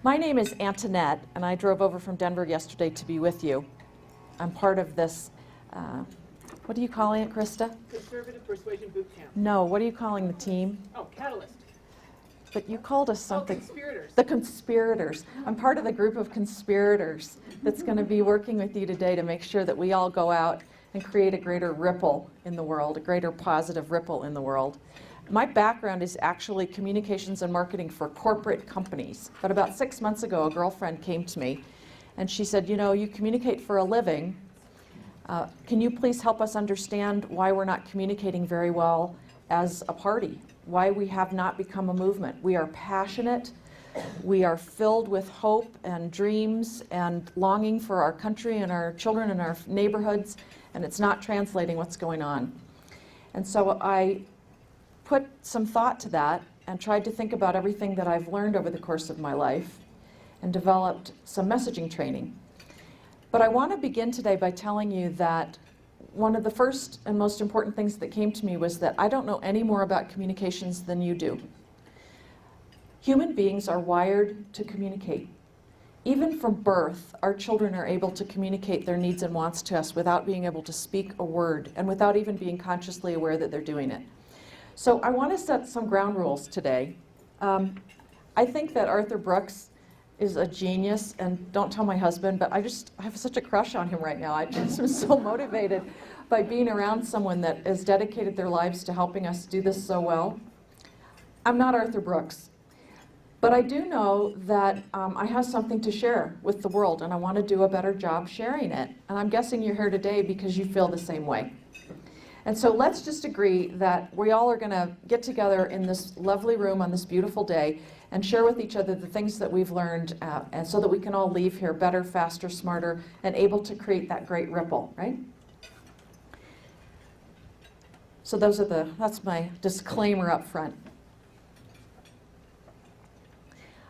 My name is Antoinette, and I drove over from Denver yesterday to be with you. I'm part of this, what are you calling it, Krista? Conservative Persuasion Bootcamp. No, what are you calling the team? Oh, Catalyst. But you called us something. Oh, conspirators. The conspirators. I'm part of the group of conspirators that's going to be working with you today to make sure that we all go out and create a greater ripple in the world, a greater positive ripple in the world. My background is actually communications and marketing for corporate companies. But about 6 months ago, a girlfriend came to me and she said, you know, you communicate for a living. Can you please help us understand why we're not communicating very well as a party? Why we have not become a movement? We are passionate. We are filled with hope and dreams and longing for our country and our children and our neighborhoods, and it's not translating what's going on. And so I put some thought to that and tried to think about everything that I've learned over the course of my life and developed some messaging training. But I want to begin today by telling you that one of the first and most important things that came to me was that I don't know any more about communications than you do. Human beings are wired to communicate. Even from birth, our children are able to communicate their needs and wants to us without being able to speak a word and without even being consciously aware that they're doing it. So I want to set some ground rules today. I think that Arthur Brooks is a genius, and don't tell my husband, but I have such a crush on him right now. I just am so motivated by being around someone that has dedicated their lives to helping us do this so well. I'm not Arthur Brooks, but I do know that I have something to share with the world, and I want to do a better job sharing it. And I'm guessing you're here today because you feel the same way. And so let's just agree that we all are going to get together in this lovely room on this beautiful day and share with each other the things that we've learned, and so that we can all leave here better, faster, smarter, and able to create that great ripple, right? So that's my disclaimer up front.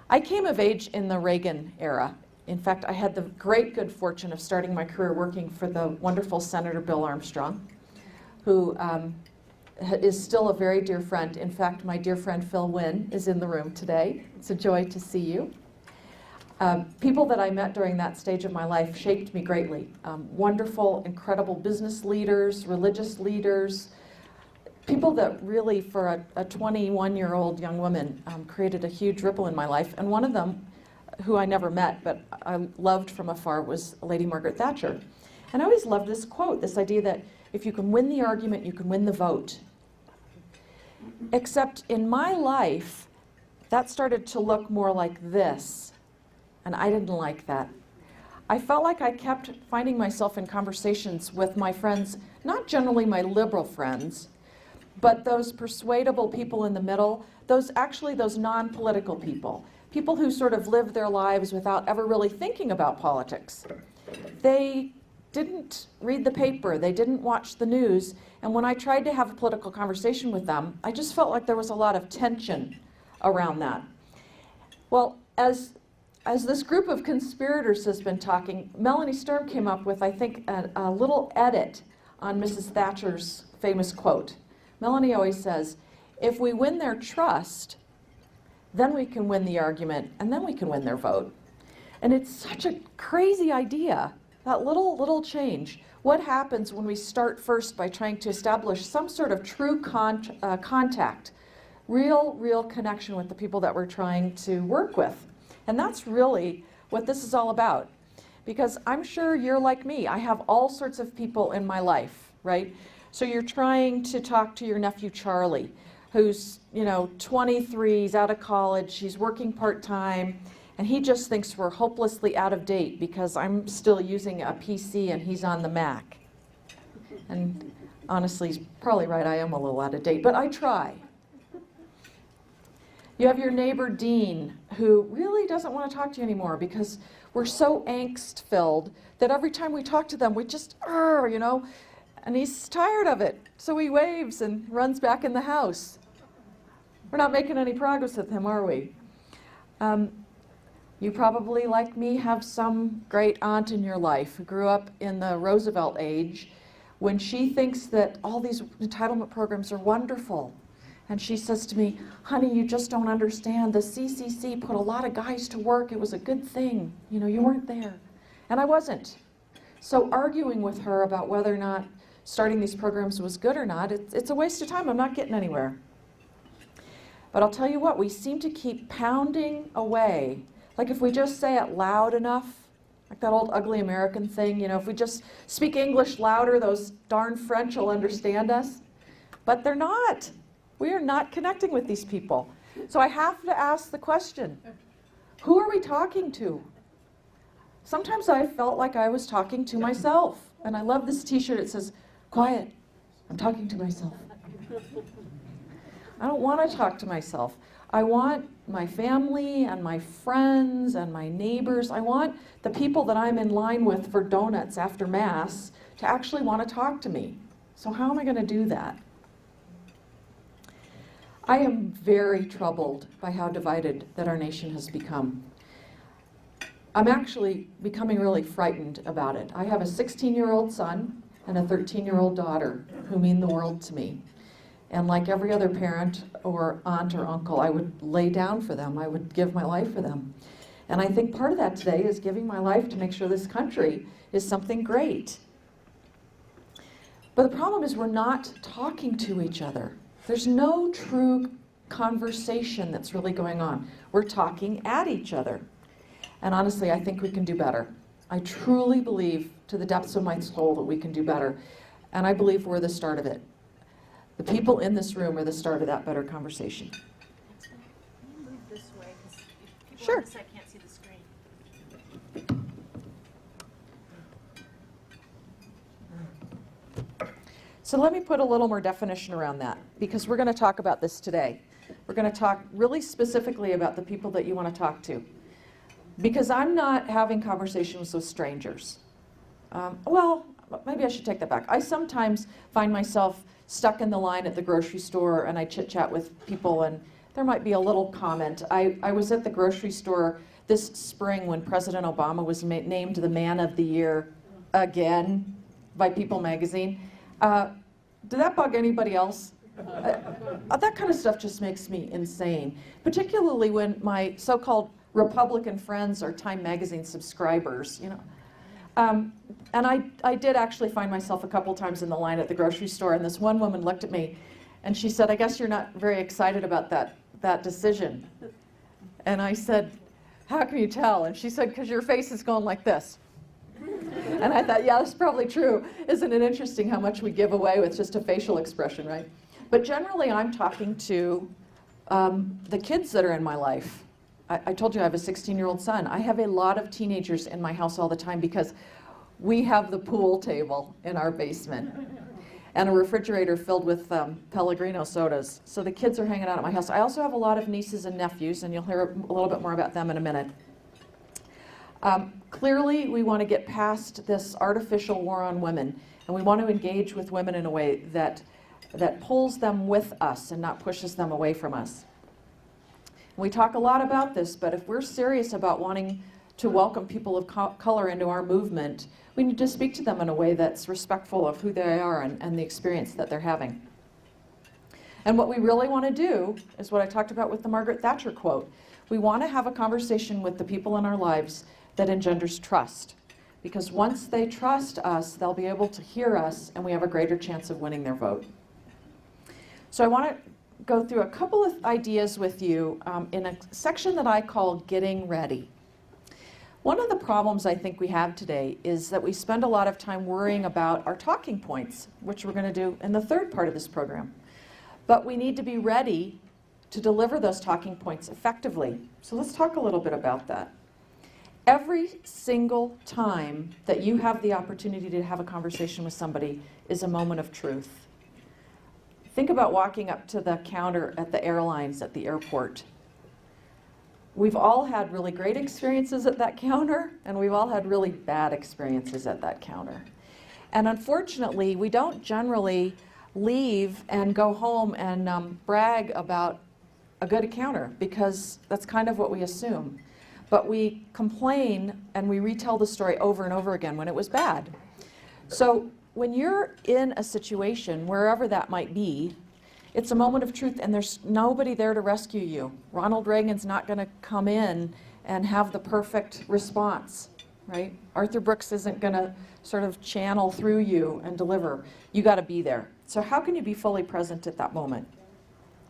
I came of age in the Reagan era. In fact, I had the great good fortune of starting my career working for the wonderful Senator Bill Armstrong, who is still a very dear friend. In fact, my dear friend Phil Wynn is in the room today. It's a joy to see you. People that I met during that stage of my life shaped me greatly. Wonderful, incredible business leaders, religious leaders, people that really, for a 21-year-old young woman, created a huge ripple in my life. And one of them, who I never met, but I loved from afar, was Lady Margaret Thatcher. And I always loved this quote, this idea that if you can win the argument, you can win the vote. Except in my life, that started to look more like this, and I didn't like that. I felt like I kept finding myself in conversations with my friends, not generally my liberal friends, but those persuadable people in the middle, those non-political people, people who sort of live their lives without ever really thinking about politics. They didn't read the paper, they didn't watch the news, and when I tried to have a political conversation with them, I just felt like there was a lot of tension around that. Well, as this group of conspirators has been talking, Melanie Sturm came up with, I think, a little edit on Mrs. Thatcher's famous quote. Melanie always says, if we win their trust, then we can win the argument, and then we can win their vote. And it's such a crazy idea. That little change. What happens when we start first by trying to establish some sort of true contact, real connection with the people that we're trying to work with? And that's really what this is all about. Because I'm sure you're like me. I have all sorts of people in my life, right? So you're trying to talk to your nephew Charlie, who's 23, he's out of college, he's working part-time, and he just thinks we're hopelessly out of date because I'm still using a PC and he's on the Mac. And honestly, he's probably right, I am a little out of date, but I try. You have your neighbor Dean, who really doesn't want to talk to you anymore because we're so angst-filled that every time we talk to them, we just, and he's tired of it. So he waves and runs back in the house. We're not making any progress with him, are we? You probably, like me, have some great aunt in your life who grew up in the Roosevelt age when she thinks that all these entitlement programs are wonderful And she says to me, honey, you just don't understand. The CCC put a lot of guys to work. It was a good thing. You know, you weren't there. And I wasn't. So arguing with her about whether or not starting these programs was good or not, it's a waste of time. I'm not getting anywhere. But I'll tell you what, we seem to keep pounding away. Like if we just say it loud enough, like that old ugly American thing, you know, if we just speak English louder, those darn French will understand us. But they're not. We are not connecting with these people. So I have to ask the question, who are we talking to? Sometimes I felt like I was talking to myself. And I love this t-shirt. It says, quiet, I'm talking to myself. I don't want to talk to myself. I want my family and my friends and my neighbors. I want the people that I'm in line with for donuts after Mass to actually want to talk to me. So how am I going to do that? I am very troubled by how divided that our nation has become. I'm actually becoming really frightened about it. I have a 16-year-old son and a 13-year-old daughter who mean the world to me. And like every other parent or aunt or uncle, I would lay down for them. I would give my life for them. And I think part of that today is giving my life to make sure this country is something great. But the problem is we're not talking to each other. There's no true conversation that's really going on. We're talking at each other. And honestly, I think we can do better. I truly believe to the depths of my soul that we can do better. And I believe we're the start of it. The people in this room are the start of that better conversation. Can you move this way? Because people Sure. on this side can't see the screen. So let me put a little more definition around that, because we're going to talk about this today. We're going to talk really specifically about the people that you want to talk to. Because I'm not having conversations with strangers. Well, maybe I should take that back. I sometimes find myself stuck in the line at the grocery store and I chit-chat with people and there might be a little comment. I was at the grocery store this spring when President Obama was named the Man of the Year again by People magazine. Did that bug anybody else? That kind of stuff just makes me insane, particularly when my so-called Republican friends are Time magazine subscribers, you know. And I did actually find myself a couple times in the line at the grocery store, and this one woman looked at me and she said, I guess you're not very excited about that decision. And I said, how can you tell? And she said, because your face is going like this. And I thought, yeah, that's probably true. Isn't it interesting how much we give away with just a facial expression, right? But generally, I'm talking to the kids that are in my life. I told you I have a 16-year-old son. I have a lot of teenagers in my house all the time because we have the pool table in our basement and a refrigerator filled with Pellegrino sodas. So the kids are hanging out at my house. I also have a lot of nieces and nephews, and you'll hear a little bit more about them in a minute. Clearly, we want to get past this artificial war on women, and we want to engage with women in a way that pulls them with us and not pushes them away from us. We talk a lot about this, but if we're serious about wanting to welcome people of color into our movement, we need to speak to them in a way that's respectful of who they are and the experience that they're having. And what we really want to do is what I talked about with the Margaret Thatcher quote. We want to have a conversation with the people in our lives that engenders trust. Because once they trust us, they'll be able to hear us, and we have a greater chance of winning their vote. So I want to go through a couple of ideas with you in a section that I call Getting Ready. One of the problems I think we have today is that we spend a lot of time worrying about our talking points, which we're going to do in the third part of this program. But we need to be ready to deliver those talking points effectively. So let's talk a little bit about that. Every single time that you have the opportunity to have a conversation with somebody is a moment of truth. Think about walking up to the counter at the airlines at the airport. We've all had really great experiences at that counter, and we've all had really bad experiences at that counter. And unfortunately, we don't generally leave and go home and brag about a good counter, because that's kind of what we assume. But we complain and we retell the story over and over again when it was bad. So when you're in a situation, wherever that might be, It's a moment of truth, and there's nobody there to rescue you. Ronald Reagan's not going to come in and have the perfect response, right? Arthur Brooks isn't going to sort of channel through you and deliver. You got to be there. So how can you be fully present at that moment?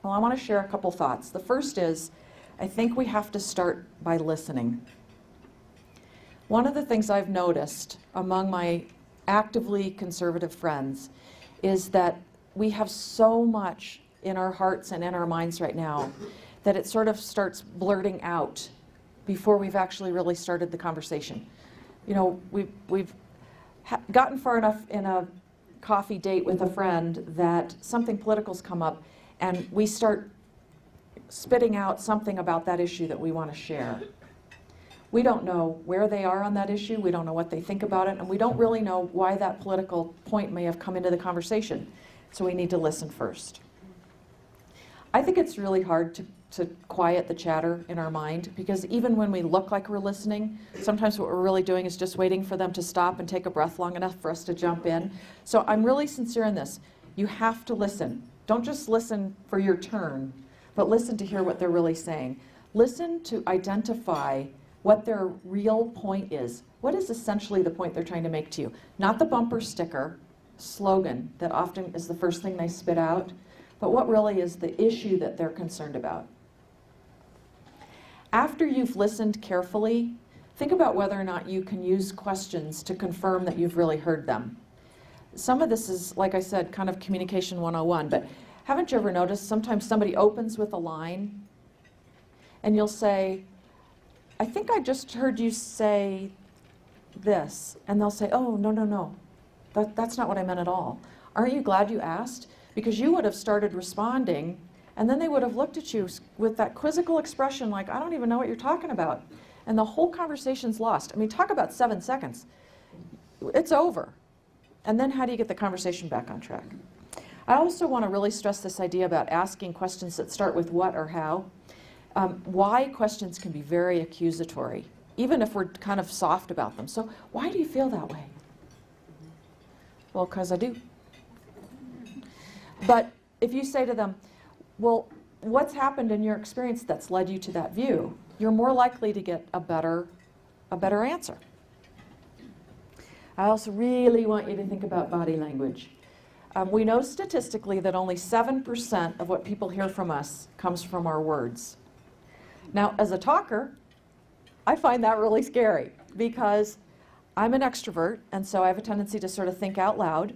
Well, I want to share a couple thoughts. The first is, I think we have to start by listening. One of the things I've noticed among my actively conservative friends is that we have so much in our hearts and in our minds right now that it sort of starts blurting out before we've actually really started the conversation. You know, we've gotten far enough in a coffee date with a friend that something political's come up, and we start spitting out something about that issue that we want to share. We don't know where they are on that issue, we don't know what they think about it, and we don't really know why that political point may have come into the conversation. So we need to listen first. I think it's really hard to quiet the chatter in our mind, because even when we look like we're listening, sometimes what we're really doing is just waiting for them to stop and take a breath long enough for us to jump in. So I'm really sincere in this. You have to listen. Don't just listen for your turn, but listen to hear what they're really saying. Listen to identify what their real point is. What is essentially the point they're trying to make to you? Not the bumper sticker slogan that often is the first thing they spit out, but what really is the issue that they're concerned about. After you've listened carefully, think about whether or not you can use questions to confirm that you've really heard them. Some of this is, like I said, kind of communication 101, but haven't you ever noticed sometimes somebody opens with a line and you'll say, I think I just heard you say this, and they'll say, oh, no. That's not what I meant at all. Aren't you glad you asked? Because you would have started responding, and then they would have looked at you with that quizzical expression like, I don't even know what you're talking about. And the whole conversation's lost. I mean, talk about 7 seconds. It's over. And then how do you get the conversation back on track? I also want to really stress this idea about asking questions that start with what or how. Why questions can be very accusatory, even if we're kind of soft about them. So why do you feel that way? Well, because I do. But if you say to them, well, what's happened in your experience that's led you to that view, you're more likely to get a better answer. I also really want you to think about body language. We know statistically that only 7% of what people hear from us comes from our words. Now, as a talker, I find that really scary because I'm an extrovert, and so I have a tendency to sort of think out loud.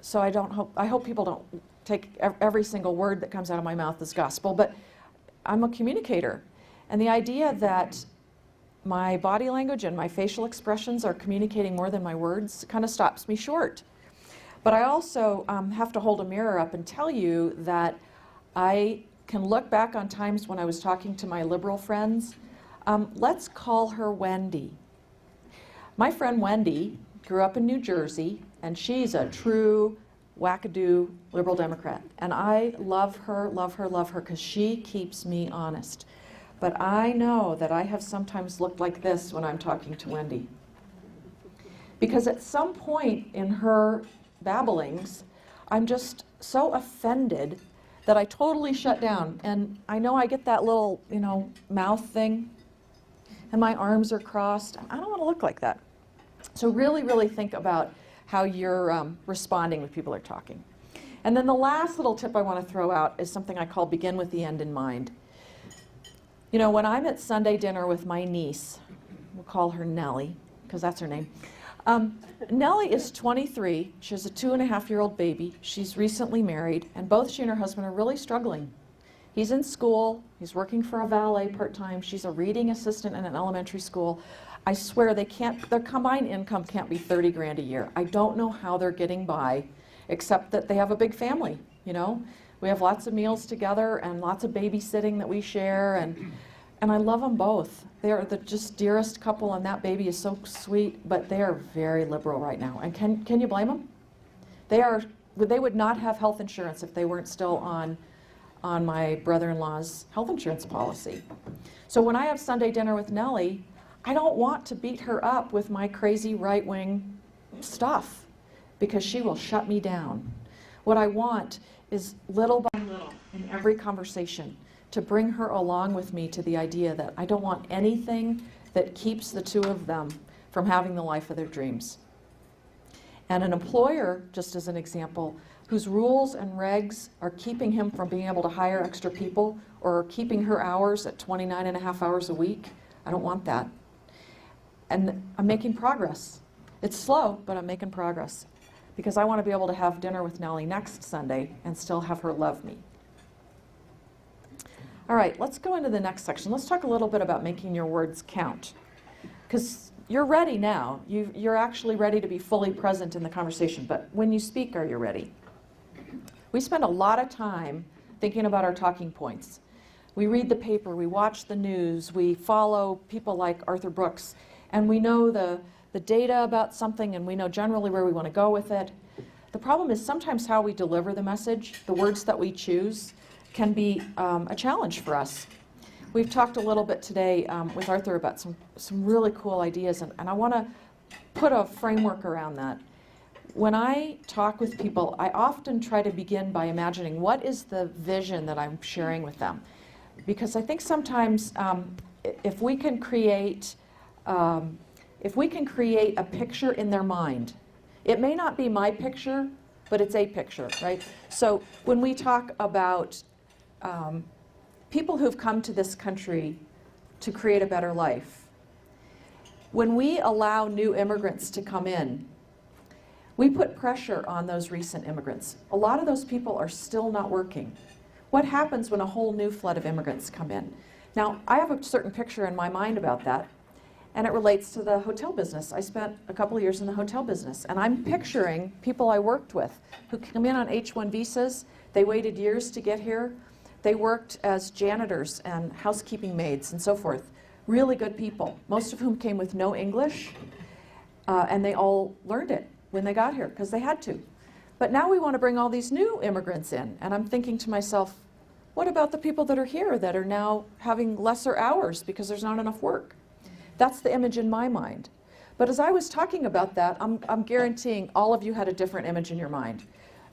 So I hope people don't take every single word that comes out of my mouth as gospel, but I'm a communicator. And the idea that my body language and my facial expressions are communicating more than my words kind of stops me short. But I also have to hold a mirror up and tell you that I can look back on times when I was talking to my liberal friends. Let's call her Wendy. My friend Wendy grew up in New Jersey, and she's a true wackadoo liberal Democrat. And I love her, because she keeps me honest. But I know that I have sometimes looked like this when I'm talking to Wendy. Because at some point in her babblings, I'm just so offended that I totally shut down. And I know I get that little, mouth thing, and my arms are crossed. I don't want to look like that. So really, really think about how you're responding when people are talking. And then the last little tip I want to throw out is something I call begin with the end in mind. When I'm at Sunday dinner with my niece, we'll call her Nellie, because that's her name. Nellie is 23. She has a 2.5-year-old baby. She's recently married, and both she and her husband are really struggling. He's in school. He's working for a valet part-time. She's a reading assistant in an elementary school. I swear their combined income can't be 30 grand a year. I don't know how they're getting by, except that they have a big family, We have lots of meals together and lots of babysitting that we share, and I love them both. They are the just dearest couple, and that baby is so sweet, but they are very liberal right now. And can you blame them? They would not have health insurance if they weren't still on my brother-in-law's health insurance policy. So when I have Sunday dinner with Nellie, I don't want to beat her up with my crazy right-wing stuff, because she will shut me down. What I want is little by little in every conversation to bring her along with me to the idea that I don't want anything that keeps the two of them from having the life of their dreams. And an employer, just as an example, whose rules and regs are keeping him from being able to hire extra people or keeping her hours at 29 and a half hours a week, I don't want that. And I'm making progress. It's slow, but I'm making progress because I want to be able to have dinner with Nellie next Sunday and still have her love me. All right, let's go into the next section. Let's talk a little bit about making your words count, because you're ready now. You're actually ready to be fully present in the conversation, but when you speak, are you ready? We spend a lot of time thinking about our talking points. We read the paper, we watch the news, we follow people like Arthur Brooks, and we know the data about something, and we know generally where we want to go with it. The problem is sometimes how we deliver the message, the words that we choose, can be a challenge for us. We've talked a little bit today with Arthur about some really cool ideas, and I want to put a framework around that. When I talk with people, I often try to begin by imagining what is the vision that I'm sharing with them. Because I think sometimes if we can create a picture in their mind, it may not be my picture, but it's a picture, right? So when we talk about people who've come to this country to create a better life, when we allow new immigrants to come in, we put pressure on those recent immigrants. A lot of those people are still not working. What happens when a whole new flood of immigrants come in? Now, I have a certain picture in my mind about that, and it relates to the hotel business. I spent a couple of years in the hotel business, and I'm picturing people I worked with who come in on H-1 visas. They waited years to get here. They worked as janitors and housekeeping maids and so forth. Really good people, most of whom came with no English, and they all learned it when they got here because they had to. But now we want to bring all these new immigrants in, and I'm thinking to myself, what about the people that are here that are now having lesser hours because there's not enough work? That's the image in my mind. But as I was talking about that, I'm guaranteeing all of you had a different image in your mind.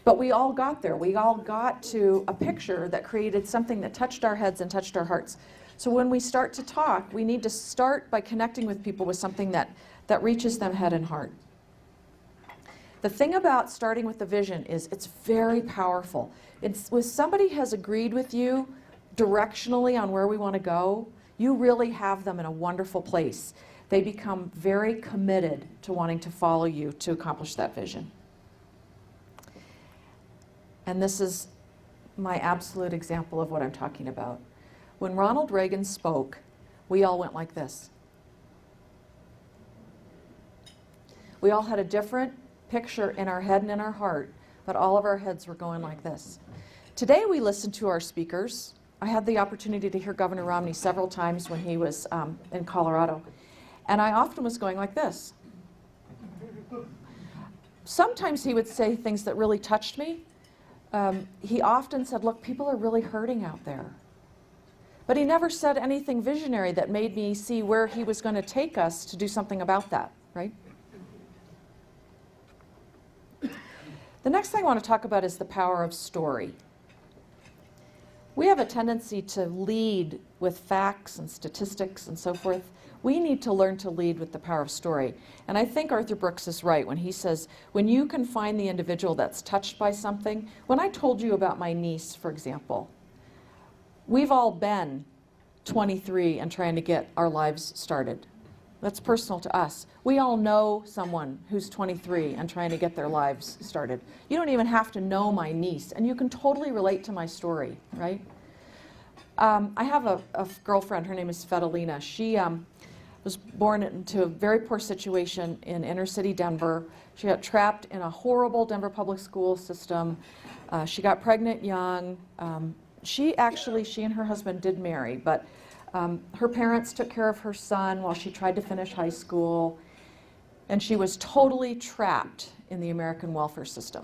But we all got there. We all got to a picture that created something that touched our heads and touched our hearts. So when we start to talk, we need to start by connecting with people with something that reaches them head and heart. The thing about starting with the vision is it's very powerful. When somebody has agreed with you directionally on where we want to go, you really have them in a wonderful place. They become very committed to wanting to follow you to accomplish that vision. And this is my absolute example of what I'm talking about. When Ronald Reagan spoke, we all went like this. We all had a different picture in our head and in our heart, but all of our heads were going like this. Today we listen to our speakers. I had the opportunity to hear Governor Romney several times when he was in Colorado, and I often was going like this. Sometimes he would say things that really touched me. He often said, look, people are really hurting out there. But he never said anything visionary that made me see where he was going to take us to do something about that, right? The next thing I want to talk about is the power of story. We have a tendency to lead with facts and statistics and so forth. We need to learn to lead with the power of story. And I think Arthur Brooks is right when he says, when you can find the individual that's touched by something. When I told you about my niece, for example, we've all been 23 and trying to get our lives started. That's personal to us. We all know someone who's 23 and trying to get their lives started. You don't even have to know my niece, and you can totally relate to my story, right? I have a girlfriend, her name is Fedalina. She was born into a very poor situation in inner city Denver. She got trapped in a horrible Denver public school system. She got pregnant young. She and her husband did marry, but her parents took care of her son while she tried to finish high school, and she was totally trapped in the American welfare system.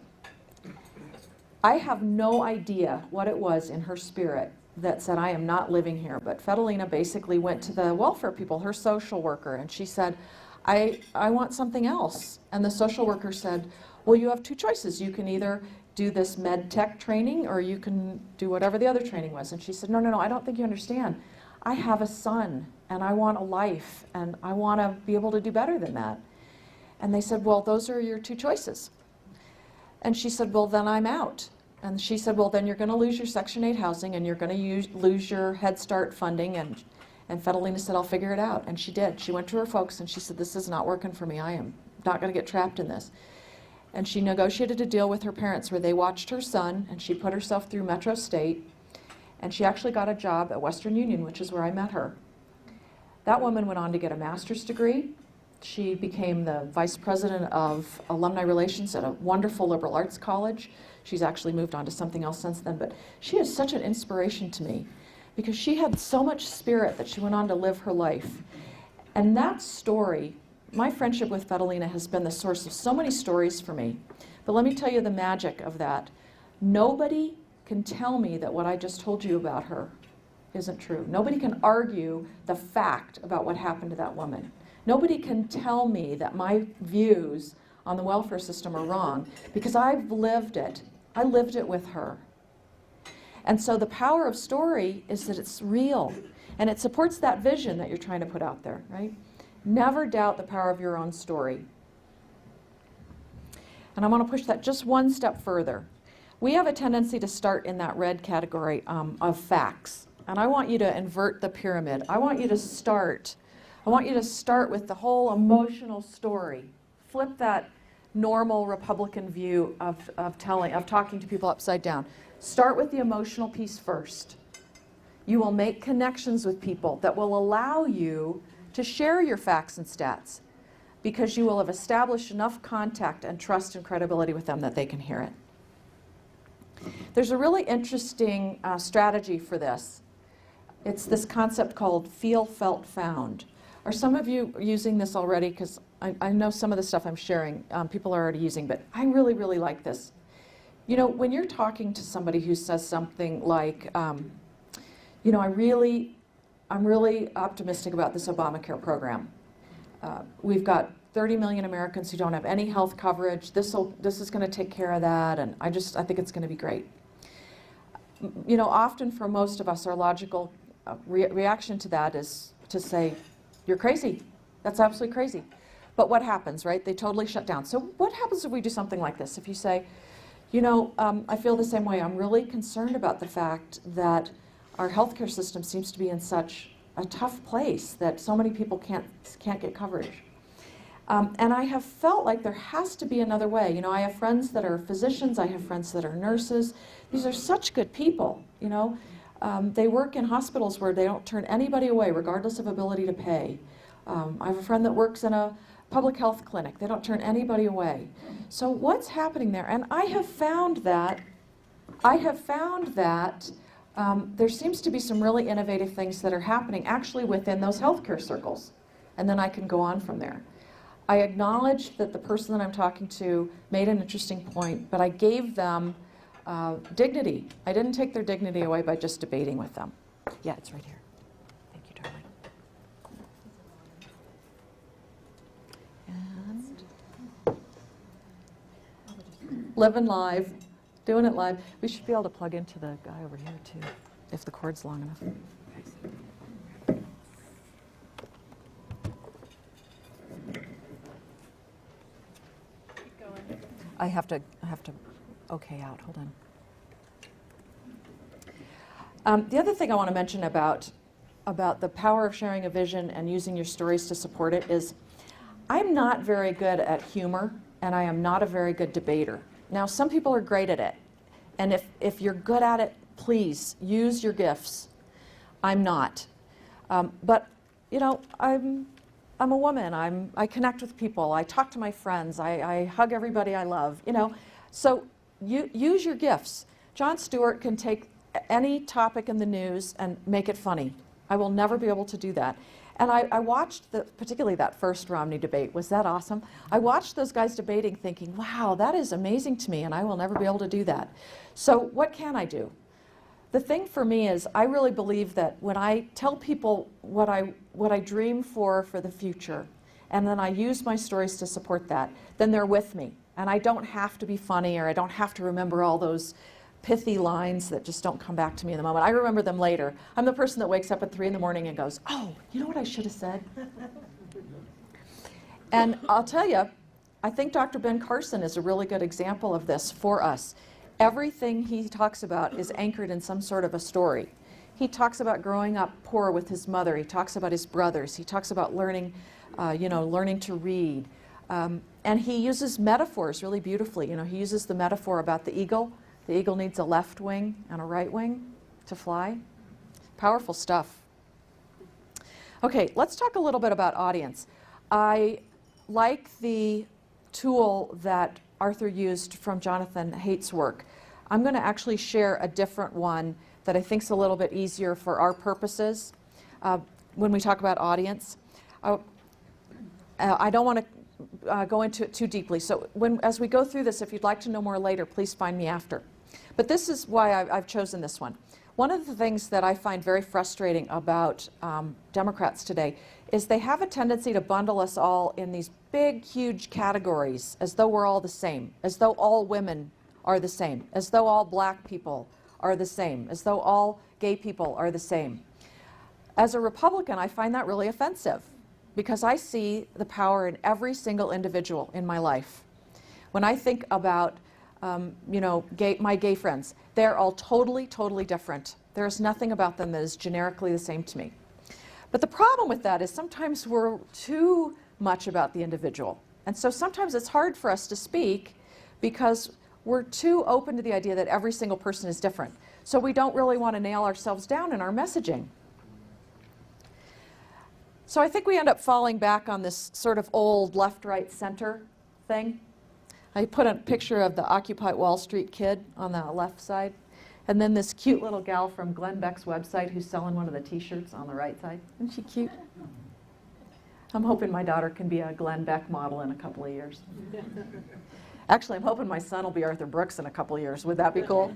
I have no idea what it was in her spirit that said, I am not living here, but Fedalina basically went to the welfare people, her social worker, and she said, I want something else. And the social worker said, well, you have two choices. You can either do this med tech training or you can do whatever the other training was. And she said, no, no, no, I don't think you understand. I have a son and I want a life and I want to be able to do better than that. And they said, well, those are your two choices. And she said, well, then I'm out. And she said, well, then you're going to lose your Section 8 housing and you're going to lose your Head Start funding. And Fedalina said, I'll figure it out. And she did. She went to her folks and she said, this is not working for me. I am not going to get trapped in this. And she negotiated a deal with her parents where they watched her son, and she put herself through Metro State, and she actually got a job at Western Union, which is where I met her. That woman went on to get a master's degree. She became the vice president of alumni relations at a wonderful liberal arts college. She's actually moved on to something else since then, but she is such an inspiration to me because she had so much spirit that she went on to live her life. And that story, my friendship with Fedalina has been the source of so many stories for me. But let me tell you the magic of that. Nobody can tell me that what I just told you about her isn't true. Nobody can argue the fact about what happened to that woman. Nobody can tell me that my views on the welfare system are wrong because I've lived it. I lived it with her. And so the power of story is that it's real and it supports that vision that you're trying to put out there, right? Never doubt the power of your own story. And I want to push that just one step further. We have a tendency to start in that red category of facts. And I want you to invert the pyramid. I want you to start with the whole emotional story. Flip that normal Republican view of talking to people upside down. Start with the emotional piece first. You will make connections with people that will allow you to share your facts and stats because you will have established enough contact and trust and credibility with them that they can hear it. There's a really interesting strategy for this. It's this concept called feel, felt, found. Are some of you using this already? Because I know some of the stuff I'm sharing people are already using, but I really, really like this. You know, when you're talking to somebody who says something like, you know, I'm really optimistic about this Obamacare program. We've got 30 million Americans who don't have any health coverage. This is going to take care of that, and I think it's going to be great. You know, often for most of us, our logical reaction to that is to say, you're crazy. That's absolutely crazy. But what happens, right? They totally shut down. So what happens if we do something like this? If you say, you know, I feel the same way. I'm really concerned about the fact that our healthcare system seems to be in such a tough place that so many people can't get coverage. And I have felt like there has to be another way. You know, I have friends that are physicians. I have friends that are nurses. These are such good people, you know. They work in hospitals where they don't turn anybody away, regardless of ability to pay. I have a friend that works in a public health clinic. They don't turn anybody away. So what's happening there? And I have found that there seems to be some really innovative things that are happening actually within those healthcare circles. And then I can go on from there. I acknowledge that the person that I'm talking to made an interesting point, but I gave them dignity. I didn't take their dignity away by just debating with them. Yeah, it's right here. Thank you, darling. And living live, doing it live. We should be able to plug into the guy over here too, if the cord's long enough. Keep going. I have to okay out. Hold on. The other thing I want to mention about the power of sharing a vision and using your stories to support it is I'm not very good at humor, and I am not a very good debater. Now, some people are great at it, and if you're good at it, please use your gifts. I'm not. But, you know, I'm a woman. I connect with people. I talk to my friends. I hug everybody I love, you know. So use your gifts. Jon Stewart can take any topic in the news and make it funny. I will never be able to do that. And I watched, particularly that first Romney debate. Was that awesome? I watched those guys debating thinking, wow, that is amazing to me, and I will never be able to do that. So what can I do? The thing for me is I really believe that when I tell people what I dream for the future, and then I use my stories to support that, then they're with me. And I don't have to be funny, or I don't have to remember all those pithy lines that just don't come back to me in the moment. I remember them later. I'm the person that wakes up at 3 in the morning and goes, oh, you know what I should have said? And I'll tell you, I think Dr. Ben Carson is a really good example of this for us. Everything he talks about is anchored in some sort of a story. He talks about growing up poor with his mother. He talks about his brothers. He talks about learning, learning to read. And he uses metaphors really beautifully. He uses the metaphor about the eagle. The eagle needs a left wing and a right wing to fly. Powerful stuff. Okay, let's talk a little bit about audience. I like the tool that Arthur used from Jonathan Haidt's work. I'm going to actually share a different one that I think is a little bit easier for our purposes when we talk about audience. I don't want to go into it too deeply. So as we go through this, if you'd like to know more later, please find me after. But this is why I've chosen this one. One of the things that I find very frustrating about Democrats today is they have a tendency to bundle us all in these big, huge categories as though we're all the same, as though all women are the same, as though all black people are the same, as though all gay people are the same. As a Republican, I find that really offensive, because I see the power in every single individual in my life. When I think about, my gay friends, they're all totally, totally different. There's nothing about them that is generically the same to me. But the problem with that is sometimes we're too much about the individual. And so sometimes it's hard for us to speak because we're too open to the idea that every single person is different. So we don't really want to nail ourselves down in our messaging. So I think we end up falling back on this sort of old left, right, center thing. I put a picture of the Occupy Wall Street kid on the left side, and then this cute little gal from Glenn Beck's website who's selling one of the t-shirts on the right side. Isn't she cute? I'm hoping my daughter can be a Glenn Beck model in a couple of years. Actually, I'm hoping my son will be Arthur Brooks in a couple of years. Would that be cool?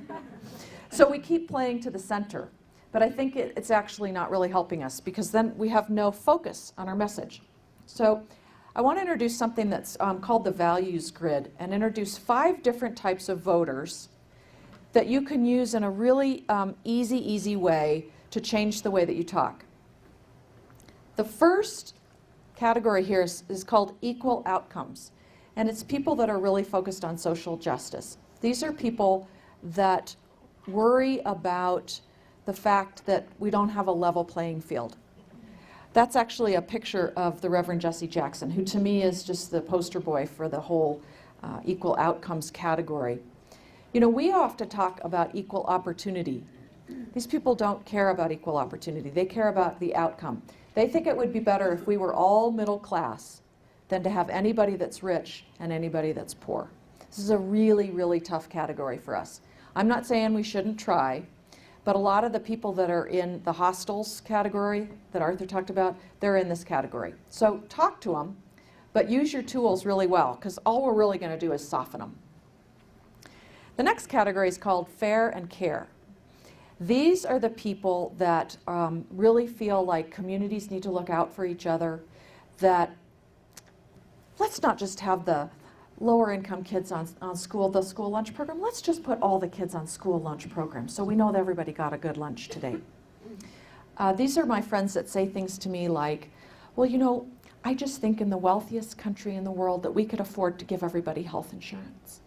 So we keep playing to the center. But I think it's actually not really helping us, because then we have no focus on our message. So I want to introduce something that's called the values grid, and introduce 5 different types of voters that you can use in a really easy way to change the way that you talk. The first category here is called equal outcomes, and it's people that are really focused on social justice. These are people that worry about the fact that we don't have a level playing field. That's actually a picture of the Reverend Jesse Jackson, who to me is just the poster boy for the whole equal outcomes category. We often talk about equal opportunity. These people don't care about equal opportunity. They care about the outcome. They think it would be better if we were all middle class than to have anybody that's rich and anybody that's poor. This is a really, really tough category for us. I'm not saying we shouldn't try, but a lot of the people that are in the hostels category that Arthur talked about, they're in this category. So talk to them, but use your tools really well, because all we're really going to do is soften them. The next category is called fair and care. These are the people that really feel like communities need to look out for each other, that let's not just have the lower income kids on the school lunch program. Let's just put all the kids on school lunch programs so we know that everybody got a good lunch today. These are my friends that say things to me like, well, I just think in the wealthiest country in the world that we could afford to give everybody health insurance.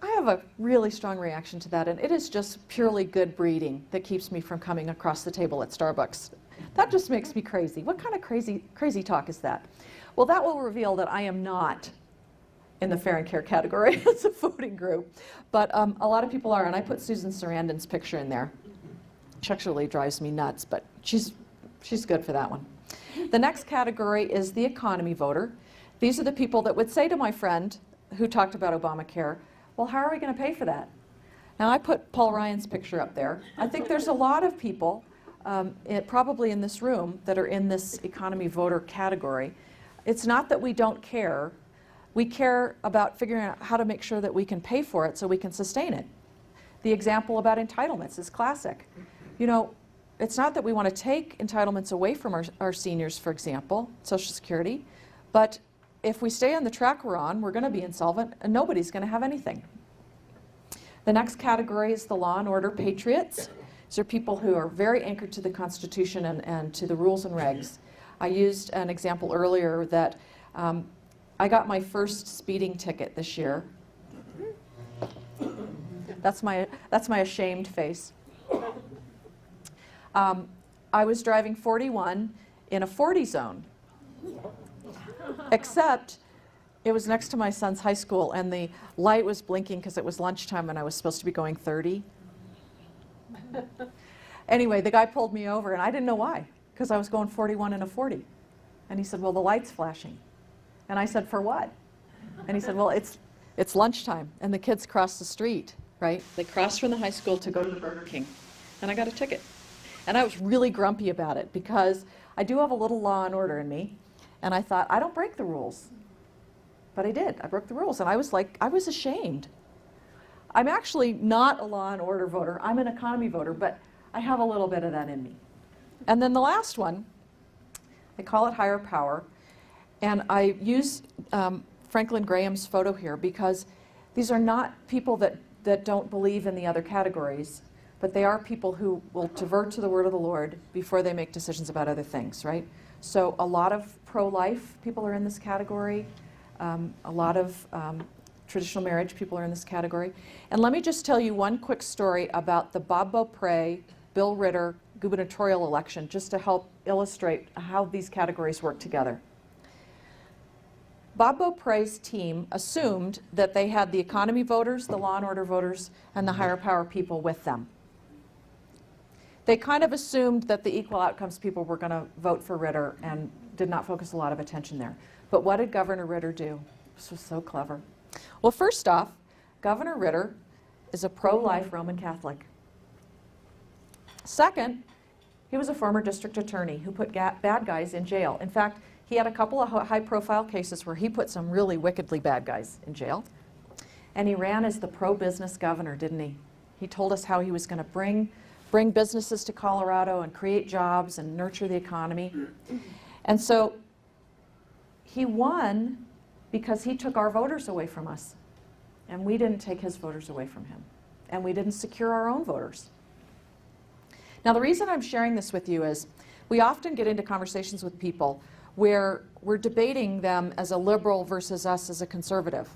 I have a really strong reaction to that, and it is just purely good breeding that keeps me from coming across the table at Starbucks. That just makes me crazy. What kind of crazy talk is that? Well, that will reveal that I am not in the fair and care category as a voting group, but a lot of people are, and I put Susan Sarandon's picture in there. She actually drives me nuts, but she's good for that one. The next category is the economy voter. These are the people that would say to my friend who talked about Obamacare, well, how are we going to pay for that? Now, I put Paul Ryan's picture up there. I think there's a lot of people, probably in this room, that are in this economy voter category. It's not that we don't care. We care about figuring out how to make sure that we can pay for it so we can sustain it. The example about entitlements is classic. It's not that we want to take entitlements away from our seniors, for example, Social Security, but if we stay on the track we're on, we're going to be insolvent and nobody's going to have anything. The next category is the law and order patriots. These are people who are very anchored to the Constitution and to the rules and regs. I used an example earlier that I got my first speeding ticket this year. That's my ashamed face. I was driving 41 in a 40 zone, except it was next to my son's high school and the light was blinking because it was lunchtime and I was supposed to be going 30. Anyway, the guy pulled me over and I didn't know why, because I was going 41 in a 40. And he said, well, the light's flashing. And I said, for what? And he said, well, it's lunchtime and the kids cross the street, right? They crossed from the high school to go to the Burger King. And I got a ticket. And I was really grumpy about it because I do have a little law and order in me. And I thought, I don't break the rules. But I did. I broke the rules. And I was ashamed. I'm actually not a law and order voter. I'm an economy voter, but I have a little bit of that in me. And then the last one, I call it higher power. And I use Franklin Graham's photo here because these are not people that don't believe in the other categories, but they are people who will divert to the word of the Lord before they make decisions about other things, right? So a lot of pro-life people are in this category. A lot of traditional marriage people are in this category. And let me just tell you one quick story about the Bob Beaupre, Bill Ritter gubernatorial election, just to help illustrate how these categories work together. Bob Beaupre's team assumed that they had the economy voters, the law and order voters, and the higher power people with them. They kind of assumed that the equal outcomes people were going to vote for Ritter and did not focus a lot of attention there. But what did Governor Ritter do? This was so clever. Well, first off, Governor Ritter is a pro-life Roman Catholic. Second, he was a former district attorney who put bad guys in jail. In fact, he had a couple of high-profile cases where he put some really wickedly bad guys in jail. And he ran as the pro-business governor, didn't he? He told us how he was going to bring businesses to Colorado and create jobs and nurture the economy. And so he won because he took our voters away from us. And we didn't take his voters away from him. And we didn't secure our own voters. Now, the reason I'm sharing this with you is we often get into conversations with people where we're debating them as a liberal versus us as a conservative.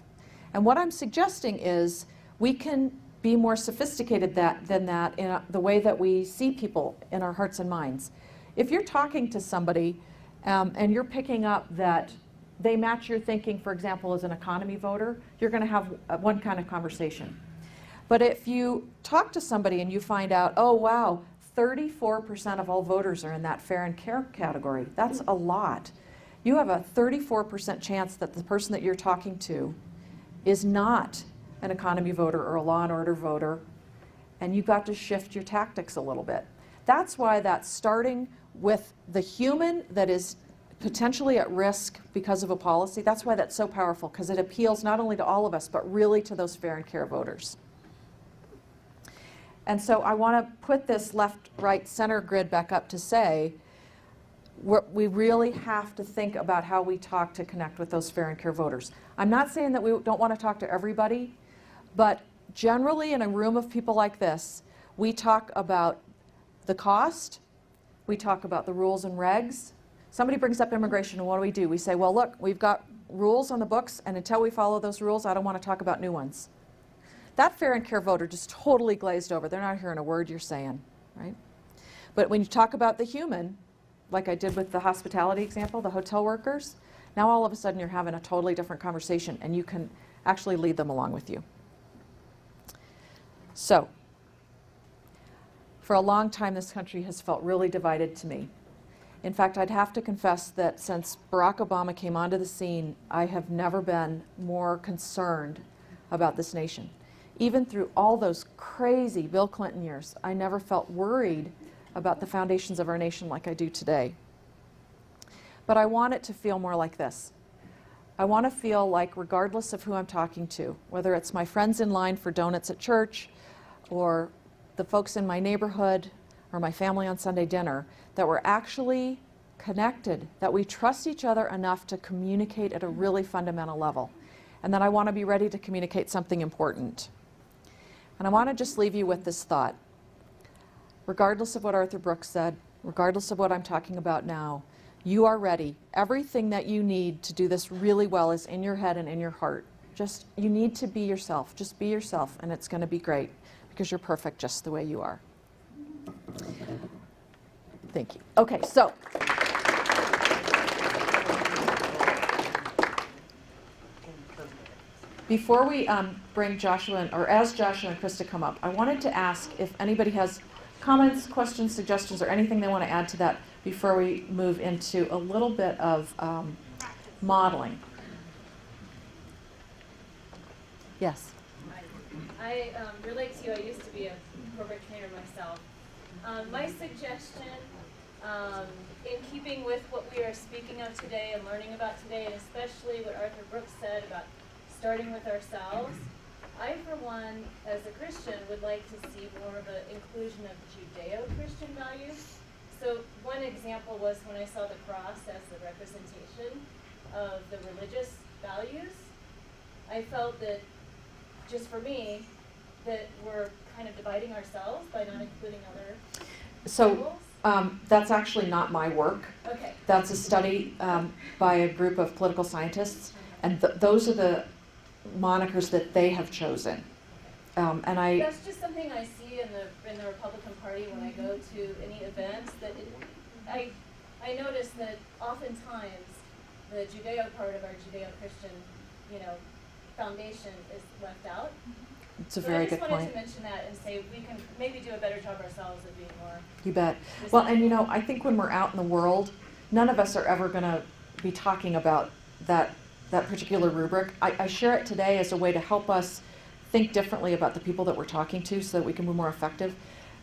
And what I'm suggesting is we can be more sophisticated than that in the way that we see people in our hearts and minds. If you're talking to somebody and you're picking up that they match your thinking, for example, as an economy voter, you're going to have one kind of conversation. But if you talk to somebody and you find out, oh wow, 34% of all voters are in that fair and care category, that's a lot. You have a 34% chance that the person that you're talking to is not an economy voter or a law and order voter, and you've got to shift your tactics a little bit. That's why that's starting with the human that is potentially at risk because of a policy. That's why that's so powerful, because it appeals not only to all of us, but really to those fair and care voters. And so I want to put this left, right, center grid back up to say we really have to think about how we talk to connect with those fair and care voters. I'm not saying that we don't want to talk to everybody, but generally in a room of people like this, we talk about the cost, we talk about the rules and regs. Somebody brings up immigration, and what do? We say, well, look, we've got rules on the books, and until we follow those rules, I don't want to talk about new ones. That fair and care voter just totally glazed over. They're not hearing a word you're saying, right? But when you talk about the human, like I did with the hospitality example, the hotel workers, now all of a sudden you're having a totally different conversation, and you can actually lead them along with you. So, for a long time, this country has felt really divided to me. In fact, I'd have to confess that since Barack Obama came onto the scene, I have never been more concerned about this nation. Even through all those crazy Bill Clinton years, I never felt worried about the foundations of our nation like I do today. But I want it to feel more like this. I want to feel like, regardless of who I'm talking to, whether it's my friends in line for donuts at church, or the folks in my neighborhood, or my family on Sunday dinner, that we're actually connected, that we trust each other enough to communicate at a really fundamental level. And then I want to be ready to communicate something important. And I want to just leave you with this thought. Regardless of what Arthur Brooks said, regardless of what I'm talking about now, you are ready. Everything that you need to do this really well is in your head and in your heart. Just, you need to be yourself. Just be yourself, and it's going to be great because you're perfect just the way you are. Thank you. Okay, so. Before we bring Joshua, or as Joshua and Krista come up, I wanted to ask if anybody has comments, questions, suggestions, or anything they want to add to that before we move into a little bit of modeling. Yes? I relate to you. I used to be a corporate trainer myself. My suggestion, in keeping with what we are speaking of today and learning about today, and especially what Arthur Brooks said about starting with ourselves, I, for one, as a Christian, would like to see more of an inclusion of Judeo-Christian values. So one example was when I saw the cross as the representation of the religious values. I felt that, just for me, that we're kind of dividing ourselves by not including other So that's actually not my work. Okay. That's a study by a group of political scientists, and those are the monikers that they have chosen. And That's just something I see in the Republican Party when I go to any events. That I notice that oftentimes the Judeo part of our Judeo-Christian, foundation is left out. it's a very good I just point. wanted to mention that and say we can maybe do a better job ourselves of being more. You bet. Well, and I think when we're out in the world, none of us are ever going to be talking about that particular rubric. I share it today as a way to help us think differently about the people that we're talking to so that we can be more effective.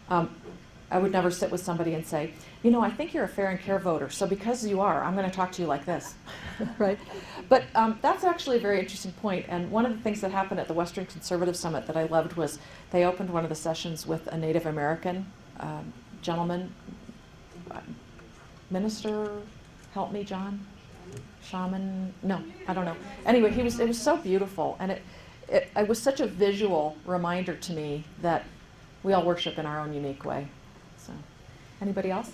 I would never sit with somebody and say, I think you're a fair and care voter, so because you are, I'm going to talk to you like this, right? But that's actually a very interesting point, and one of the things that happened at the Western Conservative Summit that I loved was they opened one of the sessions with a Native American gentleman, minister, help me, John? Shaman? No, I don't know. Anyway, it was so beautiful, and it was such a visual reminder to me that we all worship in our own unique way. So, anybody else?